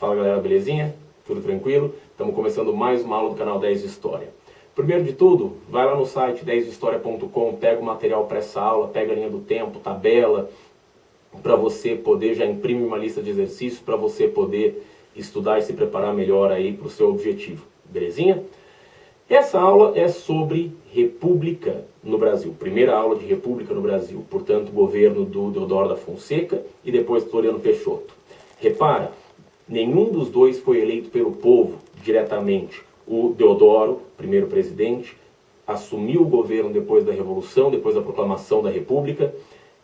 Fala galera, belezinha? Tudo tranquilo? Estamos começando mais uma aula do canal 10 de História. Primeiro de tudo, vai lá no site 10historia.com, pega o material para essa aula, pega a linha do tempo, tabela, para você poder já imprimir uma lista de exercícios, para você poder estudar e se preparar melhor aí para o seu objetivo. Belezinha? Essa aula é sobre República no Brasil. Primeira aula de República no Brasil. Portanto, governo do Deodoro da Fonseca e depois Floriano Peixoto. Repara, nenhum dos dois foi eleito pelo povo diretamente. O Deodoro, primeiro presidente, assumiu o governo depois da Revolução, depois da proclamação da República,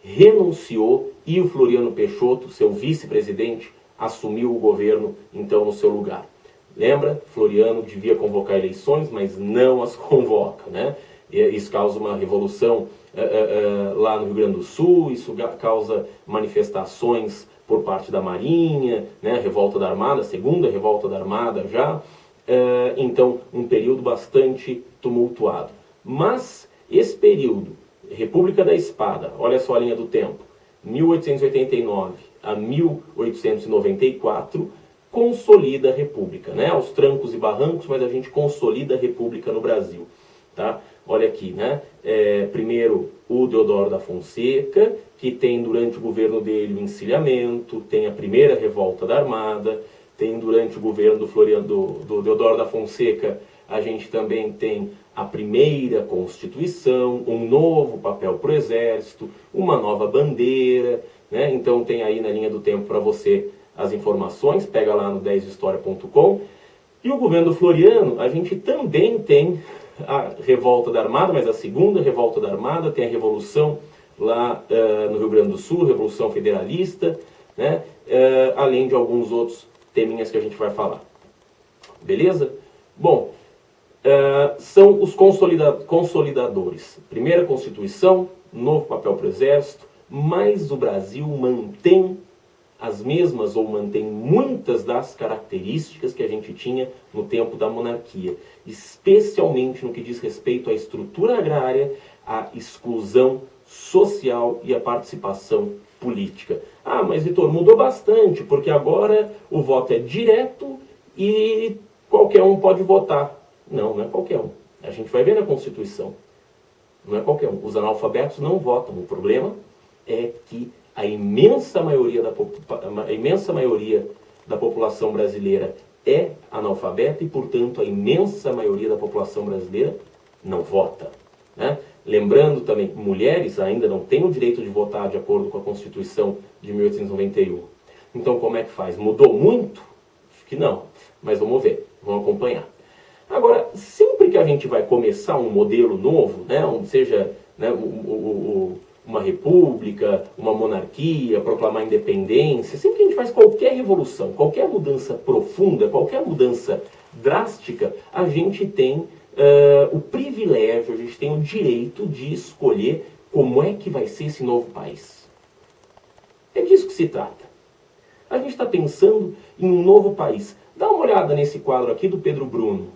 renunciou e o Floriano Peixoto, seu vice-presidente, assumiu o governo então no seu lugar. Lembra? Floriano devia convocar eleições, mas não as convoca, né? Isso causa uma revolução lá no Rio Grande do Sul, isso causa manifestações por parte da Marinha, né? Revolta da Armada, segunda revolta da Armada já. Então, um período bastante tumultuado. Mas esse período, República da Espada, olha só a linha do tempo, 1889 a 1894, consolida a República, né? Aos trancos e barrancos, mas a gente consolida a República no Brasil, tá? Olha aqui, né? Primeiro o Deodoro da Fonseca, que tem durante o governo dele o encilhamento, tem a primeira revolta da Armada, tem durante o governo do Deodoro da Fonseca, a gente também tem a primeira Constituição, um novo papel para o Exército, uma nova bandeira, né? Então tem aí na linha do tempo para você as informações, pega lá no 10historia.com. E o governo do Floriano, a gente também tem a revolta da Armada, mas a segunda revolta da Armada, tem a revolução lá no Rio Grande do Sul, Revolução Federalista, né? Além de alguns outros teminhas que a gente vai falar. Beleza? Bom, são os consolidadores. Primeira Constituição, novo papel para o Exército, mas o Brasil mantém as mesmas ou mantém muitas das características que a gente tinha no tempo da monarquia, especialmente no que diz respeito à estrutura agrária, à exclusão social e à participação política. Ah, mas Vitor, mudou bastante, porque agora o voto é direto e qualquer um pode votar. Não, não é qualquer um. A gente vai ver na Constituição. Não é qualquer um. Os analfabetos não votam. O problema é que a imensa maioria da população brasileira é analfabeta e, portanto, a imensa maioria da população brasileira não vota, né? Lembrando também, mulheres ainda não têm o direito de votar de acordo com a Constituição de 1891. Então, como é que faz? Mudou muito? Acho que não, mas vamos ver, vamos acompanhar. Agora, sempre que a gente vai começar um modelo novo, né, seja, né, uma república, uma monarquia, proclamar independência, sempre que a gente faz qualquer revolução, qualquer mudança profunda, qualquer mudança drástica, a gente tem o privilégio, a gente tem o direito de escolher como é que vai ser esse novo país. É disso que se trata. A gente está pensando em um novo país. Dá uma olhada nesse quadro aqui do Pedro Bruno.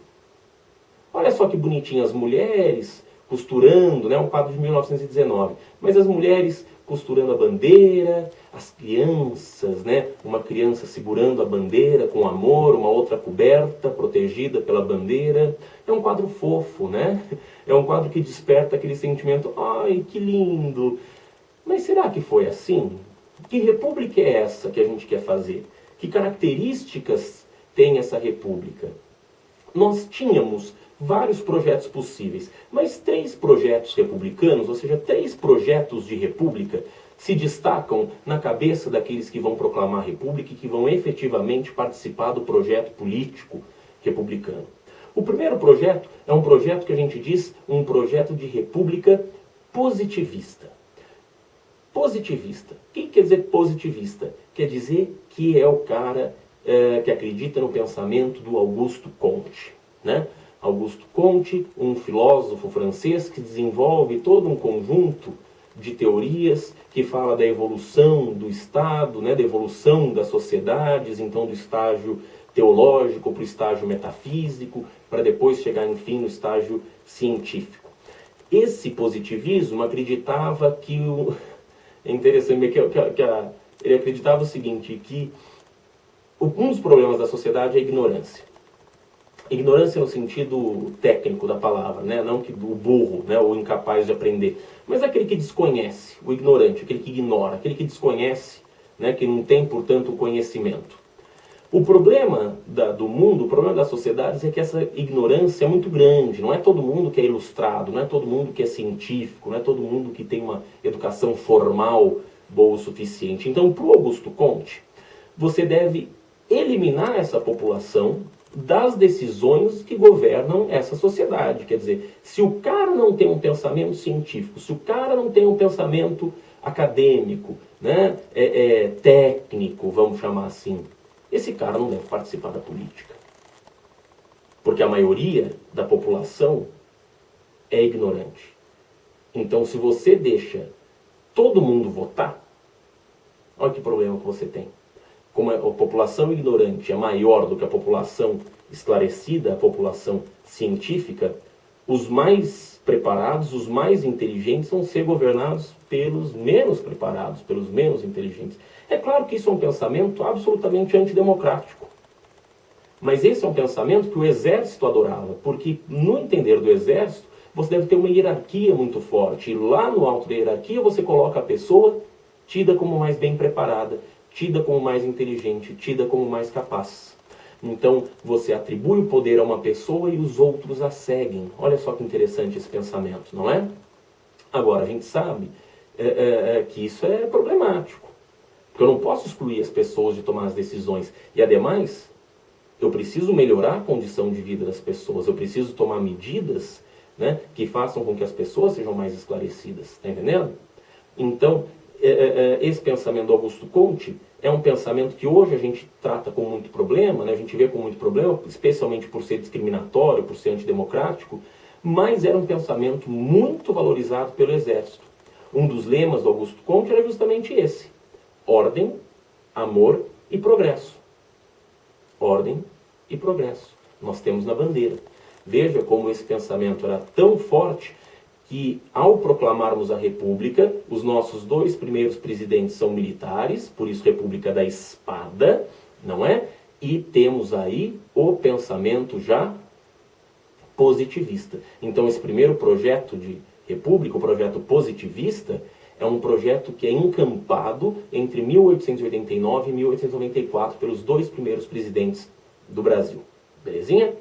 Olha só que bonitinho, as mulheres costurando, né, um quadro de 1919, mas as mulheres costurando a bandeira, as crianças, né, uma criança segurando a bandeira com amor, uma outra coberta, protegida pela bandeira. É um quadro fofo, né? É um quadro que desperta aquele sentimento, ai, que lindo. Mas será que foi assim? Que república é essa que a gente quer fazer? Que características tem essa república? Nós tínhamos vários projetos possíveis, mas 3 projetos republicanos, ou seja, 3 projetos de república, se destacam na cabeça daqueles que vão proclamar a república e que vão efetivamente participar do projeto político republicano. O primeiro projeto é um projeto que a gente diz um projeto de república positivista. Positivista. O que quer dizer positivista? Quer dizer que é o cara que acredita no pensamento do Auguste Comte, né? Auguste Comte, um filósofo francês que desenvolve todo um conjunto de teorias que fala da evolução do Estado, né, da evolução das sociedades, então do estágio teológico para o estágio metafísico, para depois chegar, enfim, no estágio científico. Esse positivismo acreditava que... É interessante que ele acreditava o seguinte, que Um dos problemas da sociedade é a ignorância. Ignorância no sentido técnico da palavra, né? Não que o burro, né? O incapaz de aprender, mas aquele que desconhece, o ignorante, aquele que ignora, aquele que desconhece, né? Que não tem, portanto, o conhecimento. O problema do mundo, o problema das sociedades é que essa ignorância é muito grande. Não é todo mundo que é ilustrado, não é todo mundo que é científico, não é todo mundo que tem uma educação formal boa o suficiente. Então, para o Augusto Comte, você deve eliminar essa população das decisões que governam essa sociedade. Quer dizer, se o cara não tem um pensamento científico, se o cara não tem um pensamento acadêmico, né, técnico, vamos chamar assim, esse cara não deve participar da política. Porque a maioria da população é ignorante. Então, se você deixa todo mundo votar, olha que problema que você tem. Como a população ignorante é maior do que a população esclarecida, a população científica, os mais preparados, os mais inteligentes vão ser governados pelos menos preparados, pelos menos inteligentes. É claro que isso é um pensamento absolutamente antidemocrático. Mas esse é um pensamento que o exército adorava, porque no entender do exército, você deve ter uma hierarquia muito forte. E lá no alto da hierarquia você coloca a pessoa tida como mais bem preparada, tida como mais inteligente, tida como mais capaz. Então, você atribui o poder a uma pessoa e os outros a seguem. Olha só que interessante esse pensamento, não é? Agora, a gente sabe que isso é problemático. Porque eu não posso excluir as pessoas de tomar as decisões. E, ademais, eu preciso melhorar a condição de vida das pessoas. Eu preciso tomar medidas, né, que façam com que as pessoas sejam mais esclarecidas. Está entendendo? Então, esse pensamento do Augusto Comte é um pensamento que hoje a gente trata com muito problema, né? A gente vê com muito problema, especialmente por ser discriminatório, por ser antidemocrático, mas era um pensamento muito valorizado pelo Exército. Um dos lemas do Augusto Comte era justamente esse: ordem, amor e progresso. Ordem e progresso. Nós temos na bandeira. Veja como esse pensamento era tão forte que, ao proclamarmos a República, os nossos dois primeiros presidentes são militares, por isso República da Espada, não é? E temos aí o pensamento já positivista. Então, esse primeiro projeto de República, o projeto positivista, é um projeto que é encampado entre 1889 e 1894 pelos dois primeiros presidentes do Brasil. Belezinha?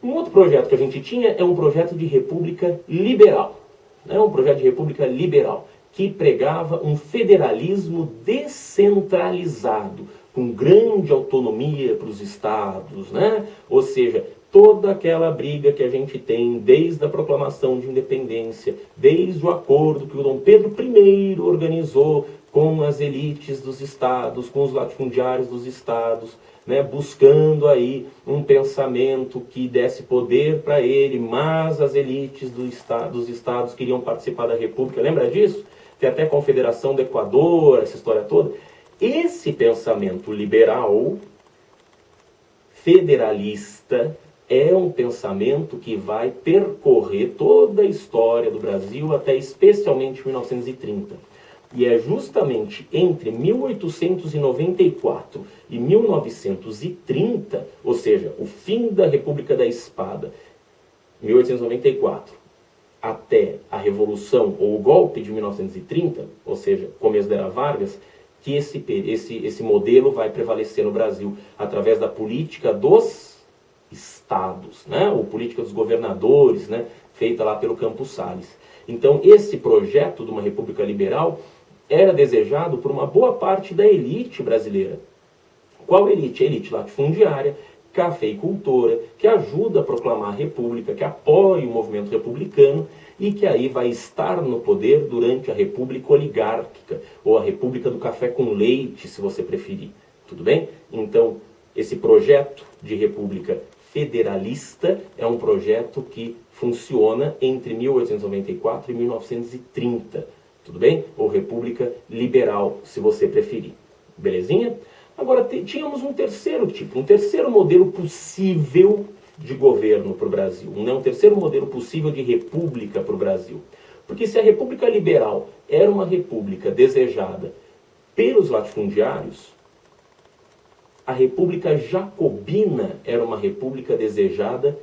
Um outro projeto que a gente tinha é um projeto de república liberal. Né? Um projeto de república liberal que pregava um federalismo descentralizado, com grande autonomia para os estados, né? Ou seja, toda aquela briga que a gente tem desde a proclamação de independência, desde o acordo que o Dom Pedro I organizou com as elites dos estados, com os latifundiários dos estados, né, buscando aí um pensamento que desse poder para ele, mas as elites dos estados queriam participar da República. Lembra disso? Tem até a Confederação do Equador, essa história toda. Esse pensamento liberal, federalista, é um pensamento que vai percorrer toda a história do Brasil até especialmente 1930. E é justamente entre 1894 e 1930, ou seja, o fim da República da Espada, 1894, até a Revolução ou o golpe de 1930, ou seja, começo da Era Vargas, que esse modelo vai prevalecer no Brasil através da política dos estados, né? Ou política dos governadores, né? Feita lá pelo Campos Salles. Então, esse projeto de uma república liberal era desejado por uma boa parte da elite brasileira. Qual elite? A elite latifundiária, cafeicultora, que ajuda a proclamar a república, que apoia o movimento republicano e que aí vai estar no poder durante a república oligárquica, ou a república do café com leite, se você preferir. Tudo bem? Então, esse projeto de república federalista é um projeto que funciona entre 1894 e 1930. Tudo bem? Ou república liberal, se você preferir. Belezinha? Agora, tínhamos um terceiro tipo, um terceiro modelo possível de governo para o Brasil. Um terceiro modelo possível de república para o Brasil. Porque se a república liberal era uma república desejada pelos latifundiários, A República Jacobina era uma república desejada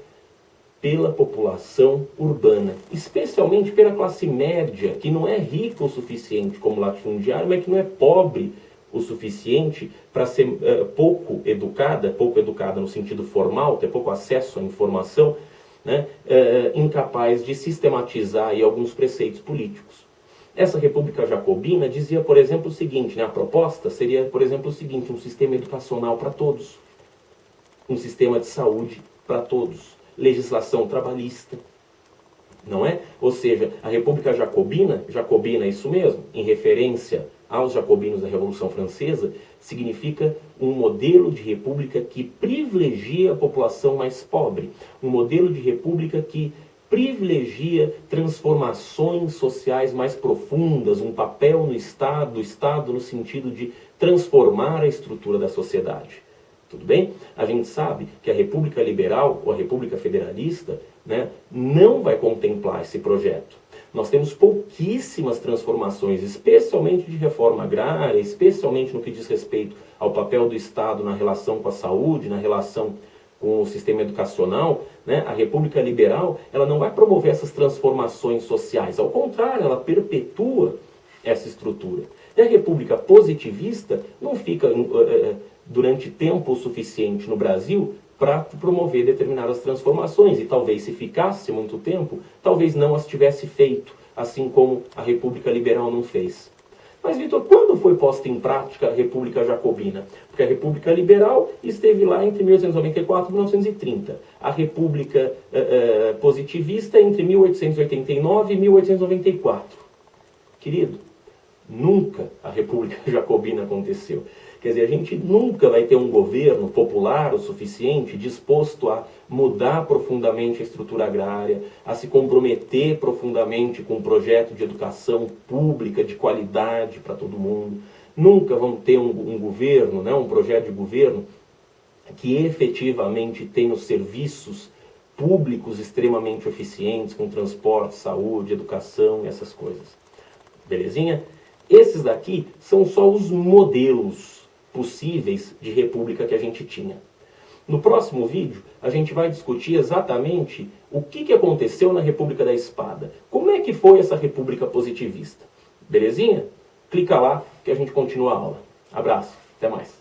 pela população urbana, especialmente pela classe média, que não é rica o suficiente como latifundiário, mas que não é pobre o suficiente para ser pouco educada no sentido formal, ter pouco acesso à informação, né, incapaz de sistematizar aí alguns preceitos políticos. Essa República Jacobina dizia, por exemplo, o seguinte, né, a proposta seria, por exemplo, o seguinte, um sistema educacional para todos, um sistema de saúde para todos, legislação trabalhista, não é? Ou seja, a República Jacobina é isso mesmo, em referência aos jacobinos da Revolução Francesa, significa um modelo de república que privilegia a população mais pobre, um modelo de república que privilegia transformações sociais mais profundas, um papel no Estado no sentido de transformar a estrutura da sociedade. Tudo bem? A gente sabe que a República Liberal ou a República Federalista, né, não vai contemplar esse projeto. Nós temos pouquíssimas transformações, especialmente de reforma agrária, especialmente no que diz respeito ao papel do Estado na relação com a saúde, na relação com o sistema educacional, né? A República Liberal, ela não vai promover essas transformações sociais, ao contrário, ela perpetua essa estrutura. E a República Positivista não fica durante tempo suficiente no Brasil para promover determinadas transformações, e talvez se ficasse muito tempo, talvez não as tivesse feito, assim como a República Liberal não fez. Mas, Vitor, quando foi posta em prática a República Jacobina? Porque a República Liberal esteve lá entre 1894 e 1930. A República Positivista entre 1889 e 1894. Querido, nunca a República Jacobina aconteceu. Quer dizer, a gente nunca vai ter um governo popular o suficiente disposto a mudar profundamente a estrutura agrária, a se comprometer profundamente com um projeto de educação pública de qualidade para todo mundo. Nunca vamos ter um governo, né, um projeto de governo que efetivamente tenha os serviços públicos extremamente eficientes, com transporte, saúde, educação e essas coisas. Belezinha? Esses daqui são só os modelos possíveis de república que a gente tinha. No próximo vídeo, a gente vai discutir exatamente o que aconteceu na República da Espada. Como é que foi essa república positivista? Belezinha? Clica lá que a gente continua a aula. Abraço, até mais.